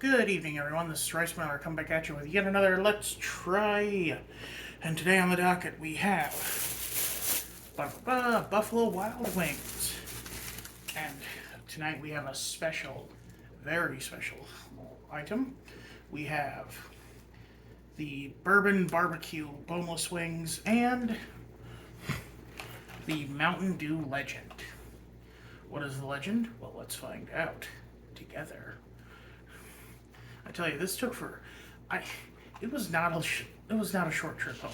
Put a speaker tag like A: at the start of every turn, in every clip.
A: Good evening, everyone. This is Royce. I come back at you with yet another Let's Try. And today on the docket we have Buffalo Wild Wings. And tonight we have a special, very special item. We have the Bourbon Barbecue boneless wings and the Mountain Dew Legend. What is the legend? Well, let's find out together. I tell you, this took for it was not a short trip home.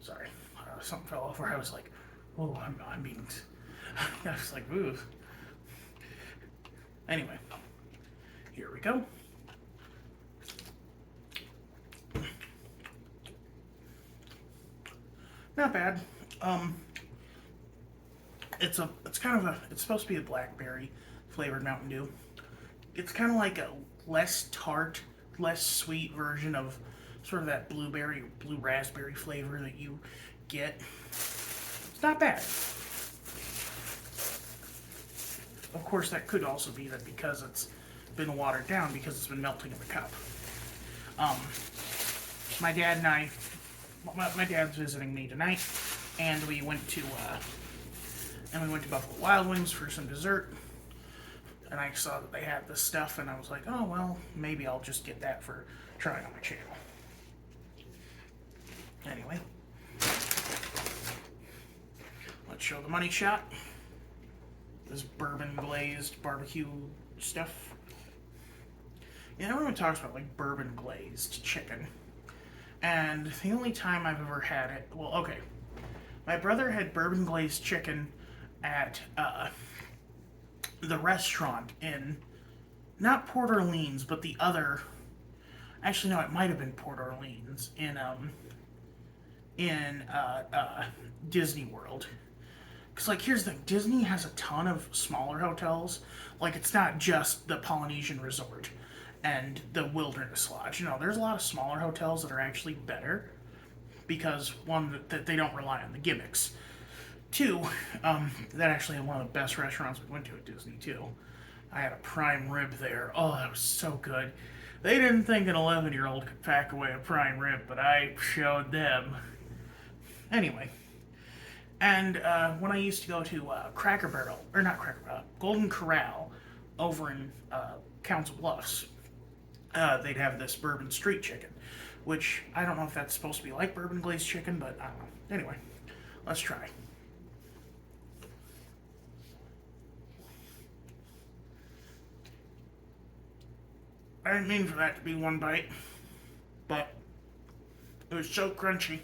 A: Sorry, something fell over. I was like, oh, I'm being. I was like, ooh. Anyway, here we go. Not bad. It's supposed to be a blackberry flavored Mountain Dew. It's kind of like a less tart, less sweet version of sort of that blueberry, blue raspberry flavor that you get. It's not bad. Of course, that could also be that because it's been watered down because it's been melting in the cup. My dad's visiting me tonight, and we went to Buffalo Wild Wings for some dessert. And I saw that they had this stuff, and I was like, oh, well, maybe I'll just get that for trying on my channel. Anyway, let's show the money shot. This bourbon glazed barbecue stuff. You know, everyone talks about, like, bourbon glazed chicken. And the only time I've ever had it, well, okay. My brother had bourbon glazed chicken at, the restaurant in, not Port Orleans, but the other, actually no, it might have been Port Orleans, in Disney World. Because, like, here's the thing, Disney has a ton of smaller hotels. Like, it's not just the Polynesian Resort and the Wilderness Lodge. You know, there's a lot of smaller hotels that are actually better because, one, that they don't rely on the gimmicks. Two, that actually had one of the best restaurants we went to at Disney, too. I had a prime rib there. Oh, that was so good. They didn't think an 11-year-old could pack away a prime rib, but I showed them. Anyway, and when I used to go to Golden Corral over in Council Bluffs, they'd have this bourbon street chicken, which I don't know if that's supposed to be like bourbon glazed chicken, but I don't know. Anyway, let's try. I didn't mean for that to be one bite, but it was so crunchy.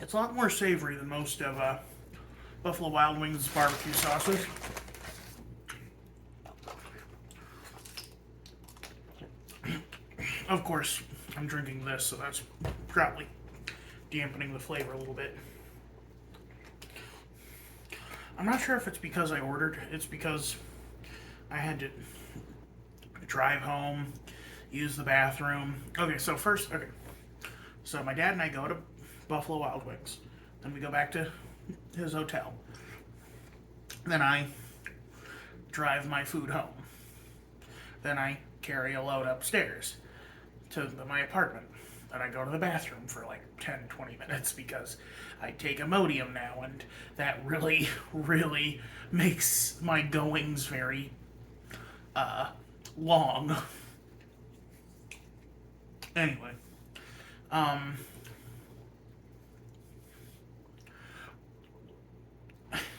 A: It's a lot more savory than most of Buffalo Wild Wings barbecue sauces. Of course, I'm drinking this, so that's probably dampening the flavor a little bit. I'm not sure if it's because I ordered. It's because I had to drive home, use the bathroom. Okay, so my dad and I go to Buffalo Wild Wings. Then we go back to his hotel. Then I drive my food home. Then I carry a load upstairs to my apartment. Then I go to the bathroom for like 10-20 minutes because I take Imodium now, and that really, really makes my goings very long. Anyway,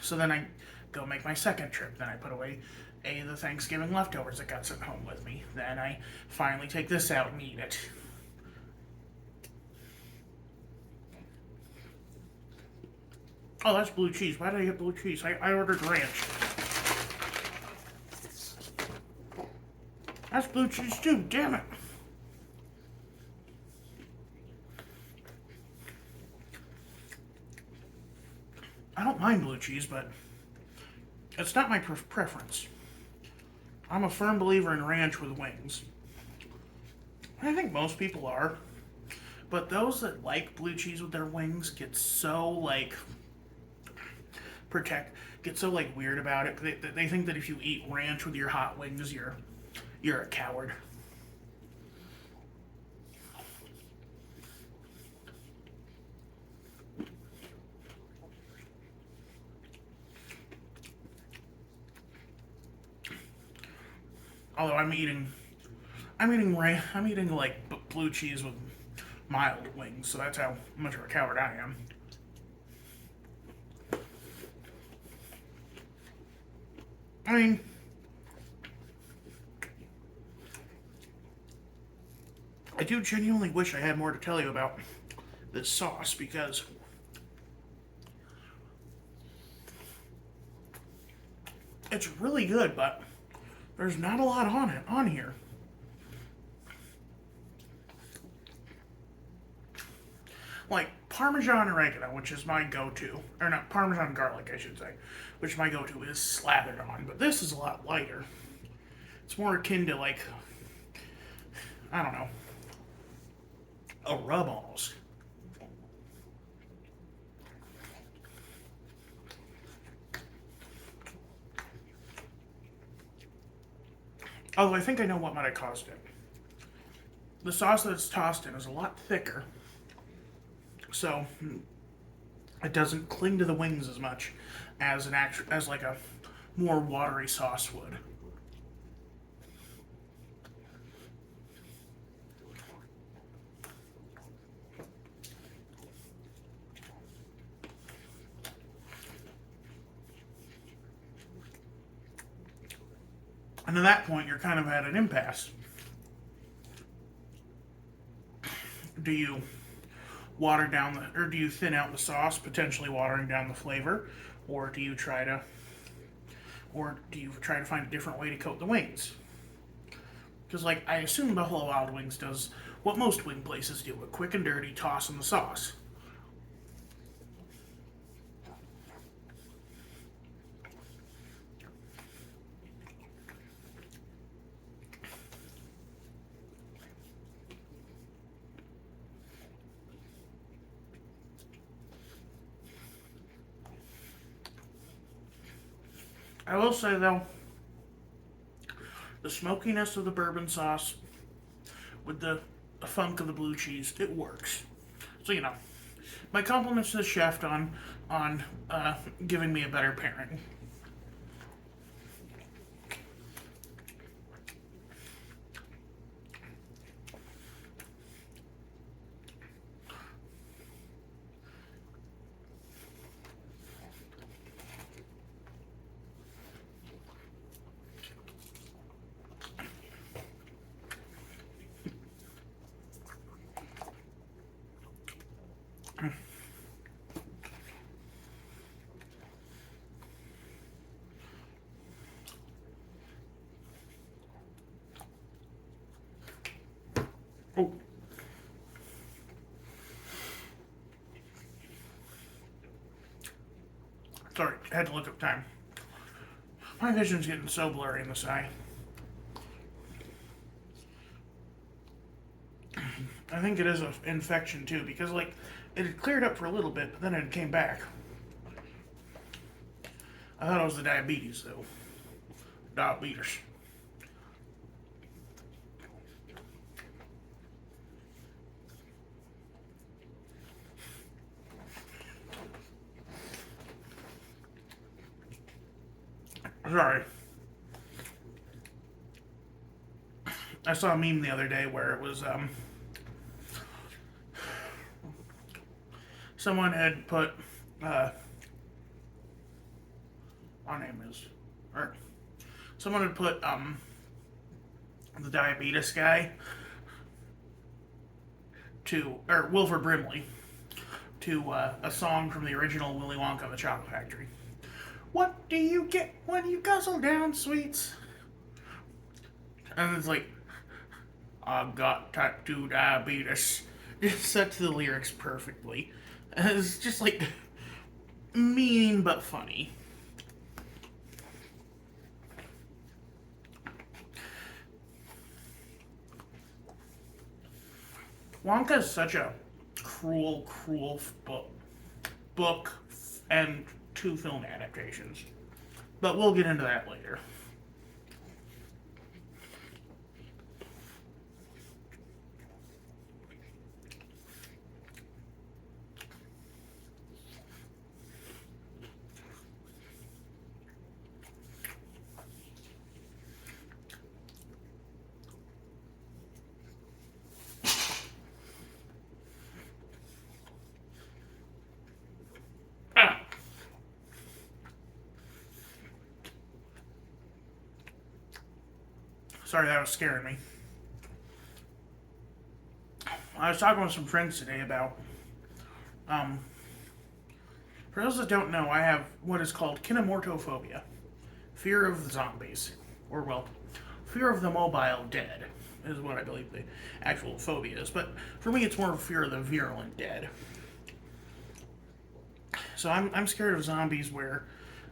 A: so then I go make my second trip. Then I put away the Thanksgiving leftovers that got sent home with me. Then I finally take this out and eat it. Oh, that's blue cheese. Why did I get blue cheese? I ordered ranch. That's blue cheese too, damn it. I don't mind blue cheese, but it's not my preference. I'm a firm believer in ranch with wings. I think most people are. But those that like blue cheese with their wings get so like get so like weird about it. They think that if you eat ranch with your hot wings, you're a coward. Although I'm eating like blue cheese with mild wings, so that's how much of a coward I am. I mean, I do genuinely wish I had more to tell you about this sauce because it's really good, but there's not a lot on here. Like Parmesan oregano, which is my go-to, or not Parmesan garlic, I should say, which my go-to is slathered on. But this is a lot lighter. It's more akin to like, I don't know, a rub almost. Although I think I know what might have caused it. The sauce that it's tossed in is a lot thicker, so it doesn't cling to the wings as much as as like a more watery sauce would. And at that point, you're kind of at an impasse. Do you water down or do you thin out the sauce, potentially watering down the flavor, or do you try to, find a different way to coat the wings? Because, like, I assume Buffalo Wild Wings does what most wing places do: a quick and dirty toss in the sauce. I will say though, the smokiness of the bourbon sauce with the funk of the blue cheese, it works. So my compliments to the chef on giving me a better pairing. Oh. Sorry, I had to look up time. My vision's getting so blurry in this eye. I think it is an infection too, because like it had cleared up for a little bit, but then it came back. I thought it was the diabetes though. Diabetes. Sorry. I saw a meme the other day where it was someone had put my name is or someone had put the diabetes guy to or Wilford Brimley to a song from the original Willy Wonka and the Chocolate Factory. What do you get when you guzzle down sweets? And it's like, I've got type 2 diabetes. It sets the lyrics perfectly. And it's just like, mean but funny. Wonka is such a cruel book and 2 film adaptations. But we'll get into that later. Sorry, that was scaring me. I was talking with some friends today about, for those that don't know, I have what is called kinemortophobia, fear of zombies, or well, fear of the mobile dead, is what I believe the actual phobia is. But for me, it's more of a fear of the virulent dead. So I'm scared of zombies where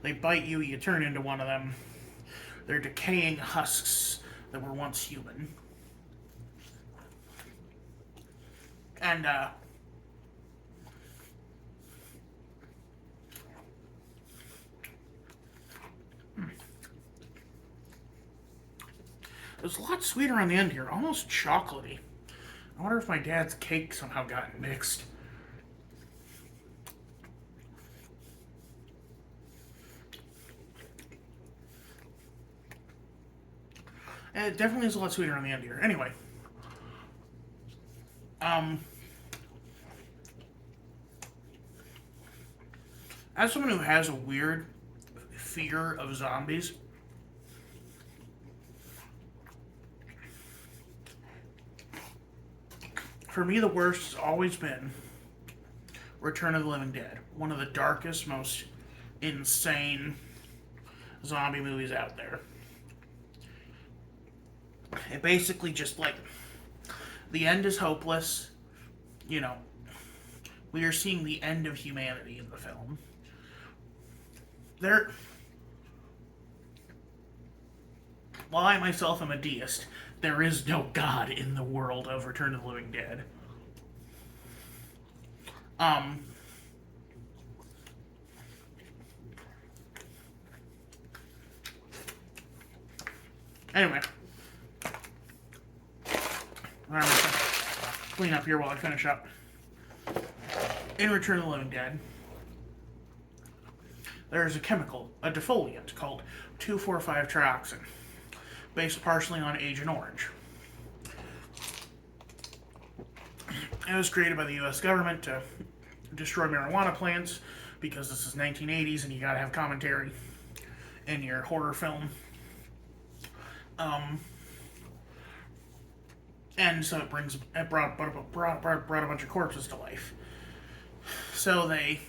A: they bite you, you turn into one of them. They're decaying husks that were once human. And, it was a lot sweeter on the end here, almost chocolatey. I wonder if my dad's cake somehow got mixed. And it definitely is a lot sweeter on the end here. Anyway. As someone who has a weird fear of zombies, for me the worst has always been Return of the Living Dead. One of the darkest, most insane zombie movies out there. It basically just like, the end is hopeless. You know, we are seeing the end of humanity in the film. While I myself am a deist, there is no God in the world of Return of the Living Dead. Anyway. I'm going to clean up here while I finish up. In Return of the Living Dead, there's a chemical, a defoliant, called 2,4,5-trioxin, based partially on Agent Orange. It was created by the U.S. government to destroy marijuana plants, because this is 1980s and you gotta have commentary in your horror film. And so it brought a bunch of corpses to life. So they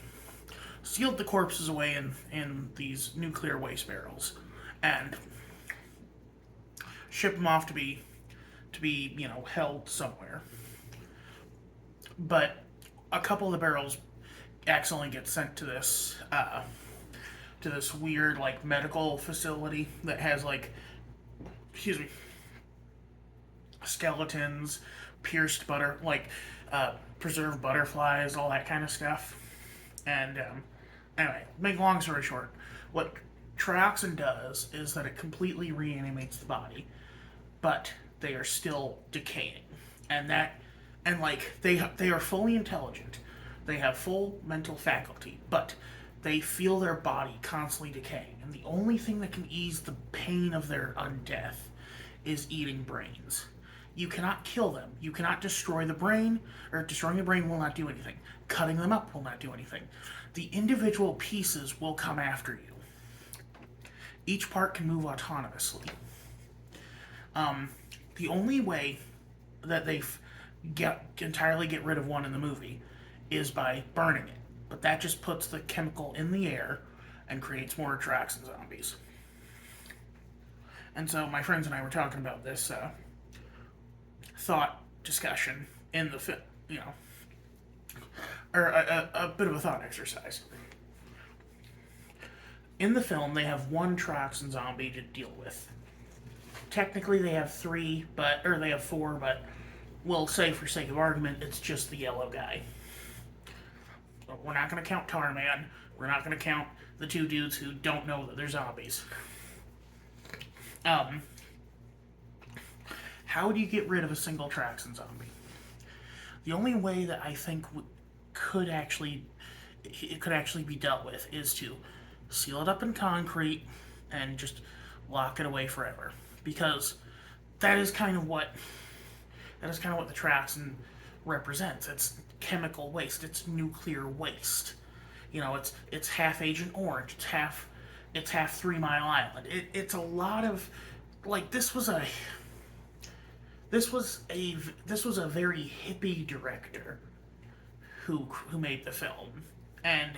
A: sealed the corpses away in these nuclear waste barrels and shipped them off to be held somewhere. But a couple of the barrels accidentally get sent to this weird like medical facility that has skeletons, pierced preserved butterflies, all that kind of stuff. And anyway, make long story short, what trioxin does is that it completely reanimates the body, but they are still decaying, and they are fully intelligent, they have full mental faculty, but they feel their body constantly decaying, and the only thing that can ease the pain of their undeath is eating brains. You cannot kill them. You cannot destroy the brain, or destroying the brain will not do anything. Cutting them up will not do anything. The individual pieces will come after you. Each part can move autonomously. The only way that they entirely get rid of one in the movie is by burning it. But that just puts the chemical in the air and creates more trioxin zombies. And so my friends and I were talking about this thought discussion in the or a bit of a thought exercise. in the film, they have one Troxan zombie to deal with. Technically, they have three, or they have four, but we'll say for sake of argument, it's just the yellow guy. We're not going to count Tarman. We're not going to count the two dudes who don't know that they're zombies. How do you get rid of a single Troxan zombie? The only way that I think it could actually be dealt with is to seal it up in concrete and just lock it away forever, because that is kind of what the Troxan represents. It's chemical waste. It's nuclear waste. It's half Agent Orange. It's half 3 Mile Island. It's a lot of this was a very hippie director who made the film and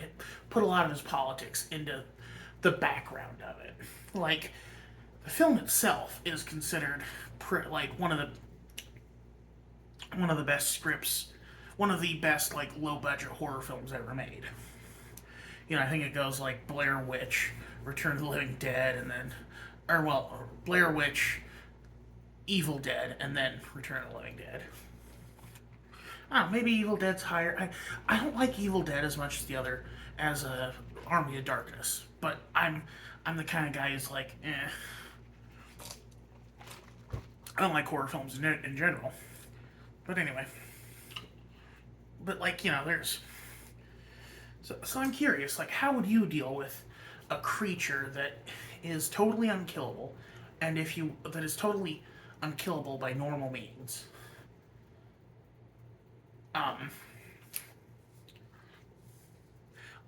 A: put a lot of his politics into the background of it. The film itself is considered one of the best scripts, one of the best low budget horror films ever made. I think it goes Blair Witch, Return of the Living Dead, and then, Blair Witch, Evil Dead, and then Return of the Living Dead. Maybe Evil Dead's higher. I don't like Evil Dead as much as Army of Darkness, but I'm the kind of guy who's eh. I don't like horror films in general. But anyway. But there's. So I'm curious, how would you deal with a creature that is totally unkillable, and that is totally unkillable by normal means?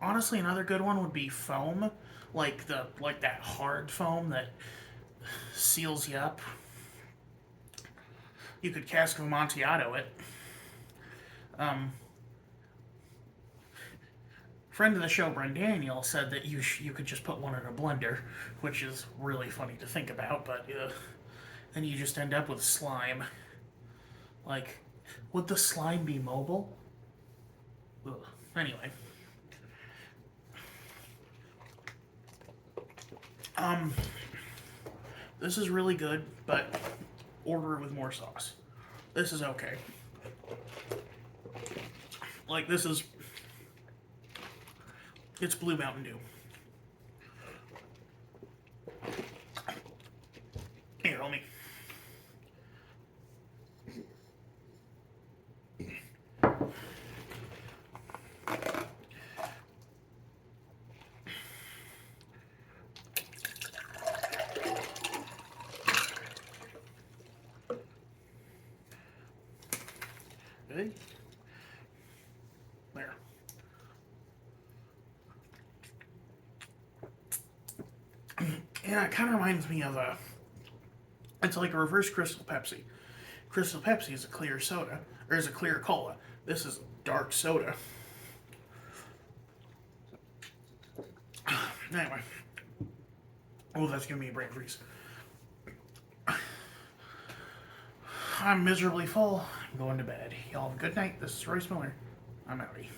A: Honestly, another good one would be foam, that hard foam that seals you up. You could Cask of Amontillado it. Friend of the show, Brent Daniel, said that you could just put one in a blender, which is really funny to think about, but then you just end up with slime. Would the slime be mobile? Ugh. Anyway. This is really good, but order it with more sauce. This is okay. It's Blue Mountain Dew. Here, homie. Good. There. And it kind of reminds me of it's like a reverse Crystal Pepsi. Crystal Pepsi is a clear soda, or is a clear cola. This is dark soda. Anyway. Oh, that's giving me a brain freeze. I'm miserably full. I'm going to bed. Y'all have a good night. This is Royce Miller. I'm outie.